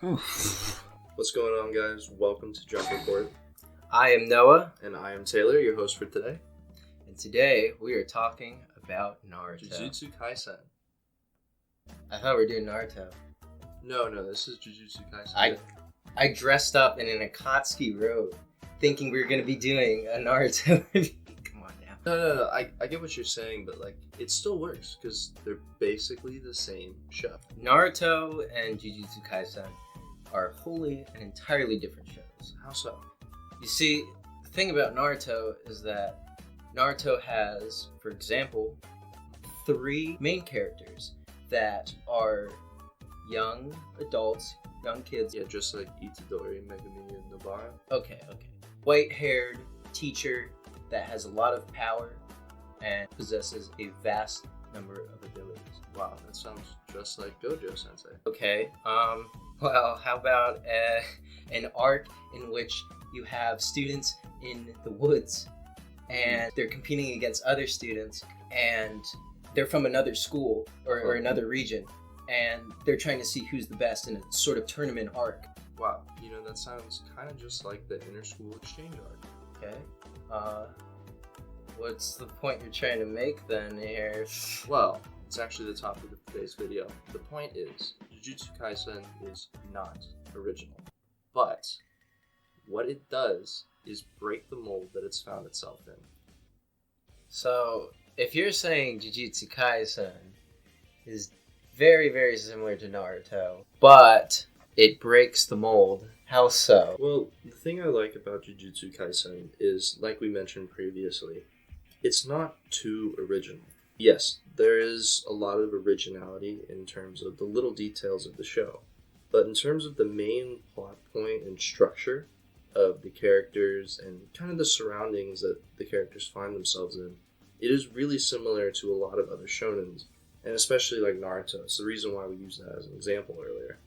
What's going on, guys? Welcome to Jump Report. I am Noah. And I am Taylor, your host for today. And today we are talking about Naruto. Jujutsu Kaisen. I thought we were doing Naruto. No, this is Jujutsu Kaisen. I dressed up in an Akatsuki robe thinking we were going to be doing a Naruto review. Come on now. No. I get what you're saying, but it still works because they're basically the same show. Naruto and Jujutsu Kaisen are wholly and entirely different shows. How so? You see, the thing about Naruto is that Naruto has, for example, 3 main characters that are young adults, young kids. Yeah, just like Itadori, Megumi, and Nobara. Okay. White-haired teacher that has a lot of power and possesses a vast number of abilities. Wow, that sounds just like Gojo Sensei. Okay, well, how about an arc in which you have students in the woods and they're competing against other students and they're from another school or another region and they're trying to see who's the best in a sort of tournament arc. Wow, that sounds kind of just like the inter-school exchange arc. Okay, what's the point you're trying to make then here? Well, it's actually the topic of today's video. The point is, Jujutsu Kaisen is not original, but what it does is break the mold that it's found itself in. So, if you're saying Jujutsu Kaisen is very, very similar to Naruto, but it breaks the mold, how so? Well, the thing I like about Jujutsu Kaisen is, like we mentioned previously, it's not too original. Yes, there is a lot of originality in terms of the little details of the show, but in terms of the main plot point and structure of the characters and kind of the surroundings that the characters find themselves in, it is really similar to a lot of other shonens, and especially like Naruto. It's the reason why we used that as an example earlier.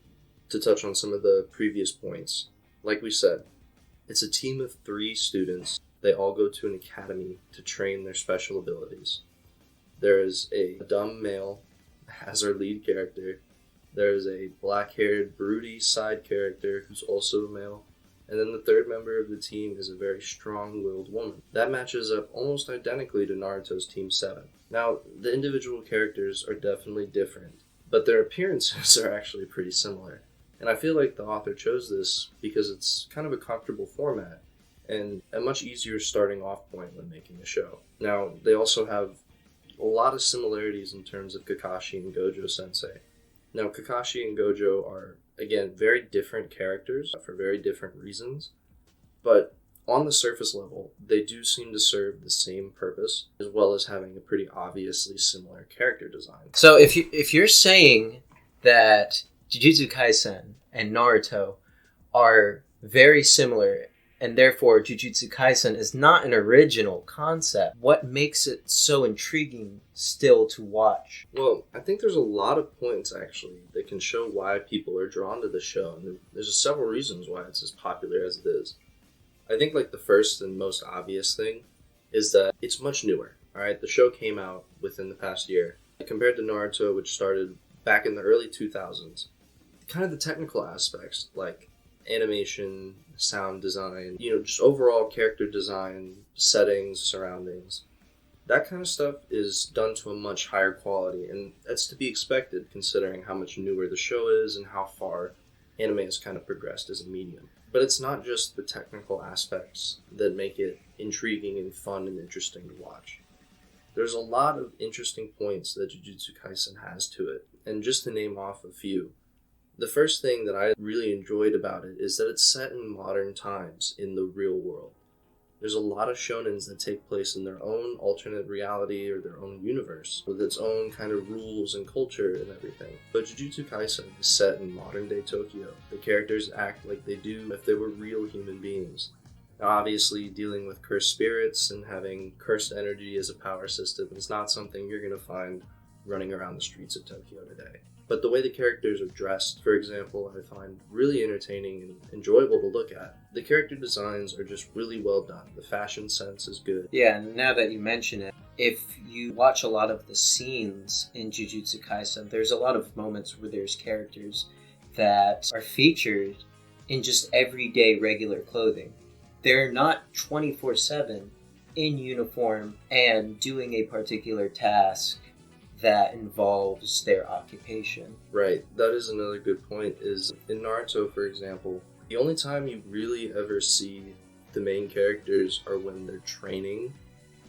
To touch on some of the previous points, like we said, it's a team of 3 students. They all go to an academy to train their special abilities. There is a dumb male as our lead character. There is a black-haired, broody side character who's also a male. And then the third member of the team is a very strong-willed woman. That matches up almost identically to Naruto's Team 7. Now, the individual characters are definitely different, but their appearances are actually pretty similar. And I feel like the author chose this because it's kind of a comfortable format and a much easier starting off point when making a show. Now, they also have a lot of similarities in terms of Kakashi and Gojo Sensei. Now, Kakashi and Gojo are, again, very different characters for very different reasons, but on the surface level, they do seem to serve the same purpose, as well as having a pretty obviously similar character design. So if you're saying that Jujutsu Kaisen and Naruto are very similar, and therefore Jujutsu Kaisen is not an original concept, what makes it so intriguing still to watch? Well, I think there's a lot of points, actually, that can show why people are drawn to the show, and there's several reasons why it's as popular as it is. I think, the first and most obvious thing is that it's much newer, alright? The show came out within the past year. Compared to Naruto, which started back in the early 2000s, kind of the technical aspects, like animation, sound design, just overall character design, settings, surroundings. That kind of stuff is done to a much higher quality, and that's to be expected considering how much newer the show is and how far anime has kind of progressed as a medium. But it's not just the technical aspects that make it intriguing and fun and interesting to watch. There's a lot of interesting points that Jujutsu Kaisen has to it, and just to name off a few. The first thing that I really enjoyed about it is that it's set in modern times in the real world. There's a lot of shonens that take place in their own alternate reality or their own universe, with its own kind of rules and culture and everything. But Jujutsu Kaisen is set in modern-day Tokyo. The characters act like they do if they were real human beings. Now, obviously, dealing with cursed spirits and having cursed energy as a power system is not something you're going to find running around the streets of Tokyo today. But the way the characters are dressed, for example, I find really entertaining and enjoyable to look at. The character designs are just really well done. The fashion sense is good. Yeah, now that you mention it, if you watch a lot of the scenes in Jujutsu Kaisen, there's a lot of moments where there's characters that are featured in just everyday regular clothing. They're not 24/7 in uniform and doing a particular task that involves their occupation. Right, that is another good point, is in Naruto, for example, the only time you really ever see the main characters are when they're training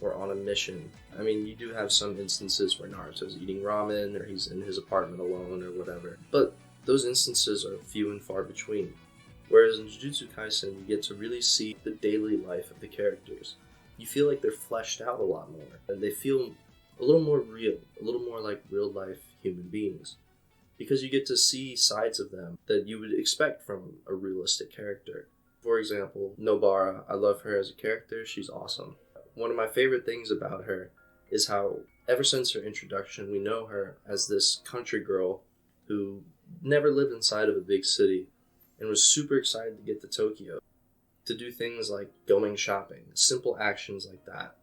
or on a mission. I mean, you do have some instances where Naruto's eating ramen or he's in his apartment alone or whatever, but those instances are few and far between. Whereas in Jujutsu Kaisen, you get to really see the daily life of the characters. You feel like they're fleshed out a lot more, and they feel a little more real, a little more like real-life human beings. Because you get to see sides of them that you would expect from a realistic character. For example, Nobara, I love her as a character, she's awesome. One of my favorite things about her is how, ever since her introduction, we know her as this country girl who never lived inside of a big city and was super excited to get to Tokyo, to do things like going shopping, simple actions like that.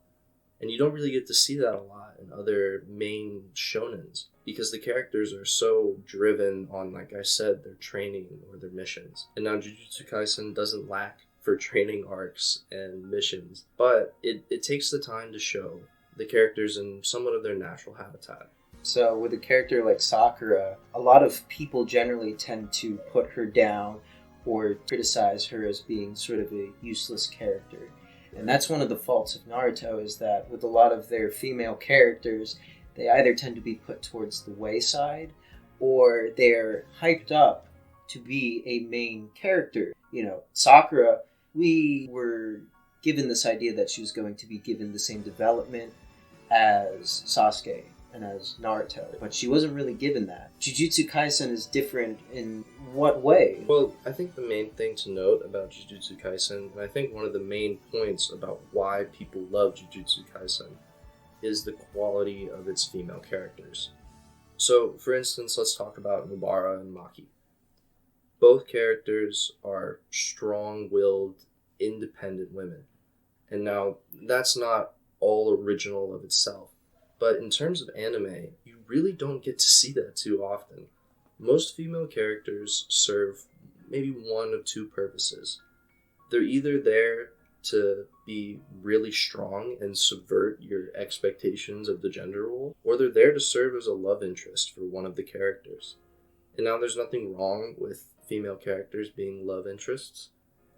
And you don't really get to see that a lot in other main shonens, because the characters are so driven on, like I said, their training or their missions. And now Jujutsu Kaisen doesn't lack for training arcs and missions, but it takes the time to show the characters in somewhat of their natural habitat. So with a character like Sakura, a lot of people generally tend to put her down or criticize her as being sort of a useless character. And that's one of the faults of Naruto, is that with a lot of their female characters, they either tend to be put towards the wayside or they're hyped up to be a main character. You know, Sakura, we were given this idea that she was going to be given the same development as Sasuke and as Naruto, but she wasn't really given that. Jujutsu Kaisen is different in what way? Well, I think the main thing to note about Jujutsu Kaisen, and I think one of the main points about why people love Jujutsu Kaisen, is the quality of its female characters. So, for instance, let's talk about Nobara and Maki. Both characters are strong-willed, independent women. And now, that's not all original of itself. But in terms of anime, you really don't get to see that too often. Most female characters serve maybe one of two purposes. They're either there to be really strong and subvert your expectations of the gender role, or they're there to serve as a love interest for one of the characters. And now there's nothing wrong with female characters being love interests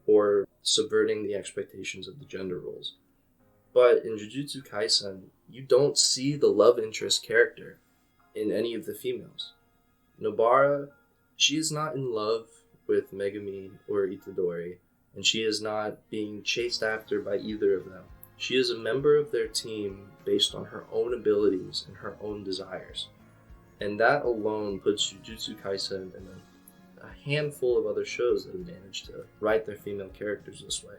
or subverting the expectations of the gender roles. But in Jujutsu Kaisen, you don't see the love interest character in any of the females. Nobara, she is not in love with Megumi or Itadori, and she is not being chased after by either of them. She is a member of their team based on her own abilities and her own desires. And that alone puts Jujutsu Kaisen in a handful of other shows that have managed to write their female characters this way.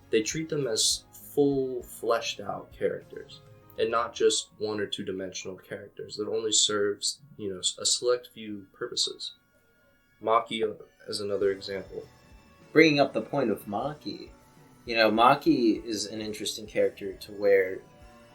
They treat them as full, fleshed out characters, and not just one or two dimensional characters that only serves, a select few purposes. Maki as another example. Bringing up the point of Maki, Maki is an interesting character to where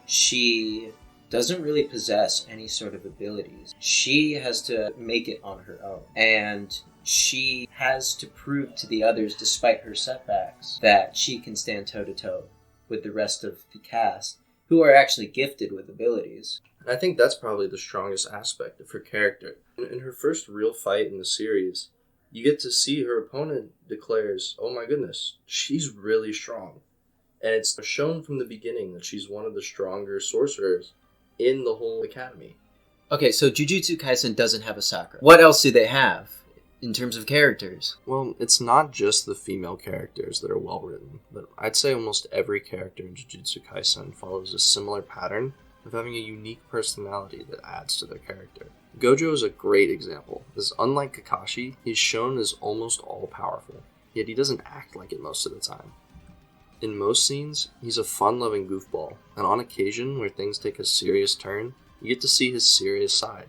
she doesn't really possess any sort of abilities. She has to make it on her own, and she has to prove to the others, despite her setbacks, that she can stand toe-to-toe with the rest of the cast, who are actually gifted with abilities. And I think that's probably the strongest aspect of her character. In her first real fight in the series, you get to see her opponent declares, oh my goodness, she's really strong. And it's shown from the beginning that she's one of the stronger sorcerers in the whole academy. Okay, so Jujutsu Kaisen doesn't have a Sakura. What else do they have in terms of characters? Well, it's not just the female characters that are well written, but I'd say almost every character in Jujutsu Kaisen follows a similar pattern of having a unique personality that adds to their character. Gojo is a great example, as unlike Kakashi, he's shown as almost all-powerful, yet he doesn't act like it most of the time. In most scenes, he's a fun-loving goofball, and on occasion where things take a serious turn, you get to see his serious side.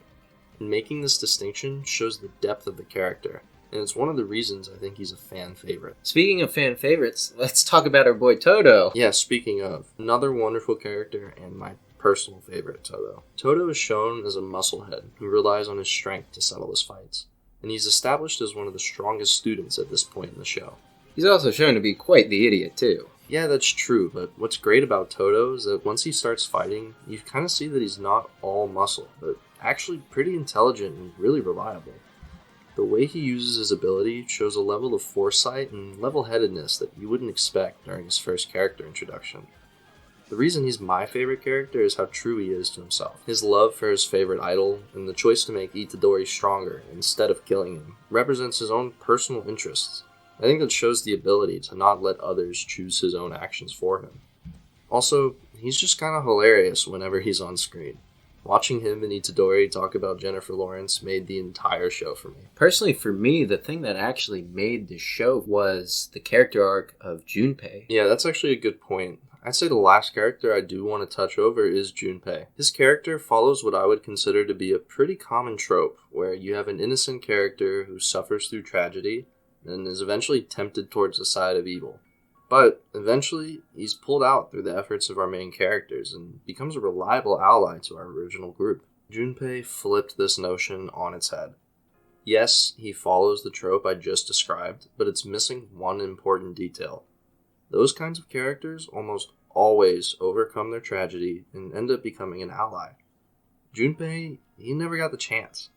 And making this distinction shows the depth of the character, and it's one of the reasons I think he's a fan favorite. Speaking of fan favorites, let's talk about our boy Todo. Yeah, speaking of, another wonderful character and my personal favorite, Todo. Todo is shown as a musclehead who relies on his strength to settle his fights. and he's established as one of the strongest students at this point in the show. He's also shown to be quite the idiot, too. Yeah, that's true, but what's great about Toto is that once he starts fighting, you kind of see that he's not all muscle, but actually pretty intelligent and really reliable. The way he uses his ability shows a level of foresight and level-headedness that you wouldn't expect during his first character introduction. The reason he's my favorite character is how true he is to himself. His love for his favorite idol and the choice to make Itadori stronger instead of killing him represents his own personal interests. I think that shows the ability to not let others choose his own actions for him. Also, he's just kind of hilarious whenever he's on screen. Watching him and Itadori talk about Jennifer Lawrence made the entire show for me. Personally, for me, the thing that actually made the show was the character arc of Junpei. Yeah, that's actually a good point. I'd say the last character I do want to touch over is Junpei. His character follows what I would consider to be a pretty common trope, where you have an innocent character who suffers through tragedy and is eventually tempted towards the side of evil. But eventually, he's pulled out through the efforts of our main characters and becomes a reliable ally to our original group. Junpei flipped this notion on its head. Yes, he follows the trope I just described, but it's missing one important detail. Those kinds of characters almost always overcome their tragedy and end up becoming an ally. Junpei, he never got the chance.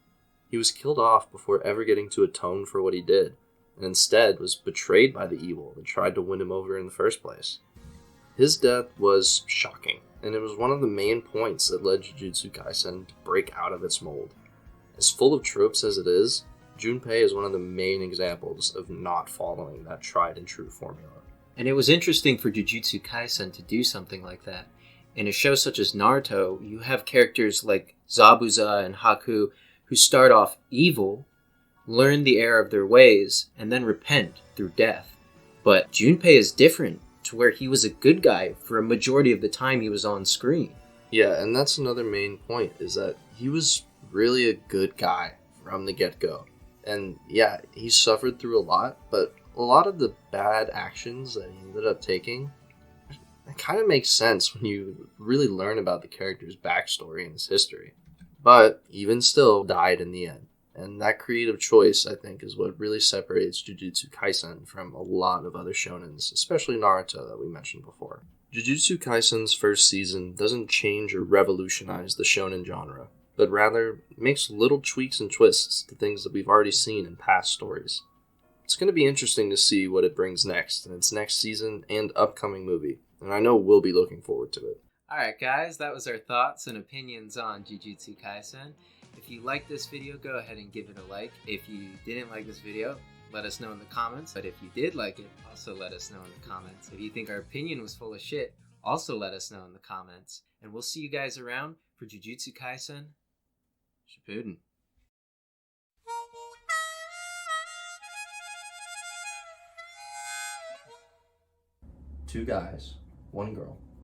He was killed off before ever getting to atone for what he did, and instead was betrayed by the evil that tried to win him over in the first place. His death was shocking, and it was one of the main points that led Jujutsu Kaisen to break out of its mold. As full of tropes as it is, Junpei is one of the main examples of not following that tried and true formula. And it was interesting for Jujutsu Kaisen to do something like that. In a show such as Naruto, you have characters like Zabuza and Haku who start off evil, learn the error of their ways, and then repent through death. But Junpei is different, to where he was a good guy for a majority of the time he was on screen. Yeah, and that's another main point, is that he was really a good guy from the get-go. And yeah, he suffered through a lot, but a lot of the bad actions that he ended up taking, it kind of makes sense when you really learn about the character's backstory and his history. But even still, died in the end. And that creative choice, I think, is what really separates Jujutsu Kaisen from a lot of other shonens, especially Naruto that we mentioned before. Jujutsu Kaisen's first season doesn't change or revolutionize the shonen genre, but rather makes little tweaks and twists to things that we've already seen in past stories. It's going to be interesting to see what it brings next in its next season and upcoming movie, and I know we'll be looking forward to it. Alright guys, that was our thoughts and opinions on Jujutsu Kaisen. If you liked this video, go ahead and give it a like. If you didn't like this video, let us know in the comments. But if you did like it, also let us know in the comments. If you think our opinion was full of shit, also let us know in the comments. And we'll see you guys around for Jujutsu Kaisen Shippuden. Two guys, one girl.